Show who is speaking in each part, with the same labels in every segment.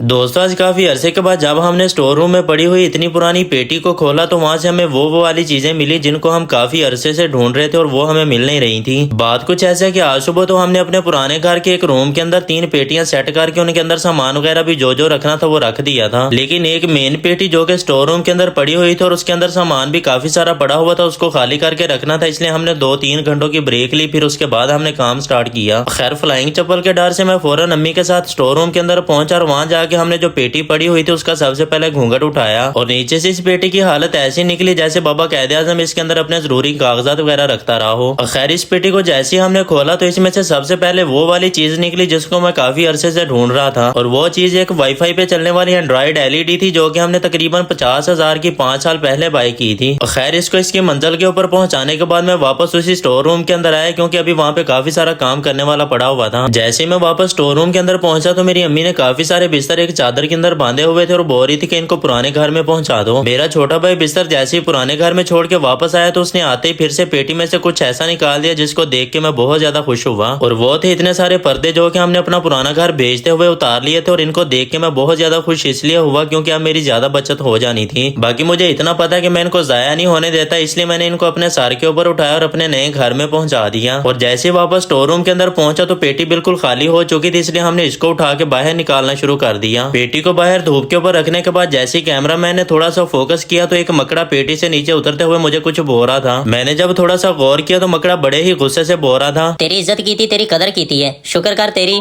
Speaker 1: दोस्तों आज काफी अरसे के बाद जब हमने स्टोर रूम में पड़ी हुई इतनी पुरानी पेटी को खोला तो वहां से हमें वो वाली चीजें मिली जिनको हम काफी अरसे से ढूंढ रहे थे और वो हमें मिल नहीं रही थी। बात कुछ ऐसा कि आज सुबह तो हमने अपने पुराने घर के एक रूम के अंदर 3 पेटियां सेट करके उनके अंदर सामान वगैरह भी जो रखना था वो रख दिया था, लेकिन एक मेन पेटी जो कि स्टोर रूम के अंदर पड़ी हुई थी और उसके अंदर सामान भी काफी सारा पड़ा हुआ था, उसको खाली करके रखना था। इसलिए हमने 2-3 घंटों की ब्रेक ली, फिर उसके बाद हमने काम स्टार्ट किया। खैर फ्लाइंग चप्पल के डर से मैं फौरन अम्मी के साथ स्टोर रूम के अंदर पहुंचा और वहां जाके हमने जो पेटी पड़ी हुई थी उसका सबसे पहले घूंघट उठाया और नीचे से इस पेटी की हालत ऐसी निकली जैसे बाबा कायदे आजम इसके अंदर अपने जरूरी कागजात वगैरह रखता रहा हो। खैर इस पेटी को जैसे ही हमने खोला तो इसमें से सबसे पहले वो वाली चीज निकली जिसको मैं काफी अरसे से ढूंढ रहा था, और वो चीज एक वाईफाई पे चलने वाली एंड्रॉइड एलईडी थी जो कि हमने तकरीबन 50,000 की 5 साल पहले बाई की थी। खैर इसको इसकी मंजिल के ऊपर पहुंचाने के बाद मैं वापस उसी स्टोर रूम के अंदर आया क्योंकि अभी वहां पे काफी सारा काम करने वाला पड़ा हुआ था। जैसे मैं वापस स्टोर रूम के अंदर पहुंचा तो मेरी अम्मी ने काफी सारे बिस्तर एक चादर के अंदर बांधे हुए थे और बोल रही थी कि इनको पुराने घर में पहुंचा दो। मेरा छोटा भाई बिस्तर जैसे ही पुराने घर में छोड़ के वापस आया तो उसने आते ही फिर से पेटी में से कुछ ऐसा निकाल दिया जिसको देख के मैं बहुत ज्यादा खुश हुआ, और वो थे इतने सारे पर्दे जो कि हमने अपना पुराना घर बेचते हुए उतार लिए थे। और इनको देख के मैं बहुत ज्यादा खुश इसलिए हुआ क्योंकि अब मेरी ज्यादा बचत हो जानी थी। बाकी मुझे इतना पता है कि मैं इनको जाया नहीं होने देता, इसलिए मैंने इनको अपने सर के ऊपर उठाया और अपने नए घर में पहुंचा दिया। और जैसे ही वापस स्टोर रूम के अंदर पहुंचा तो पेटी बिल्कुल खाली हो चुकी थी, इसलिए हमने इसको उठा के बाहर निकालना शुरू कर दिया। पेटी को बाहर धूप के ऊपर रखने के बाद जैसे ही कैमरा मैन ने थोड़ा सा फोकस किया तो एक मकड़ा पेटी से नीचे उतरते हुए मुझे कुछ बोल रहा था। मैंने जब थोड़ा सा गौर किया तो मकड़ा बड़े ही गुस्से से बोल रहा था,
Speaker 2: तेरी इज्जत की थी, तेरी कदर की थी है, शुक्र कर तेरी।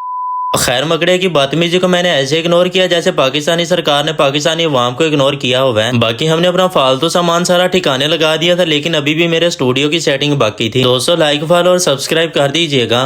Speaker 1: खैर मकड़े की बदतमीजी को मैंने ऐसे इग्नोर किया जैसे पाकिस्तानी सरकार ने पाकिस्तानी अवाम को इग्नोर किया हुआ है। बाकी हमने अपना फालतू सामान सारा ठिकाने लगा दिया था, लेकिन अभी भी मेरे स्टूडियो की सेटिंग बाकी थी। दोस्तों लाइक फॉलो और सब्सक्राइब कर दीजिएगा।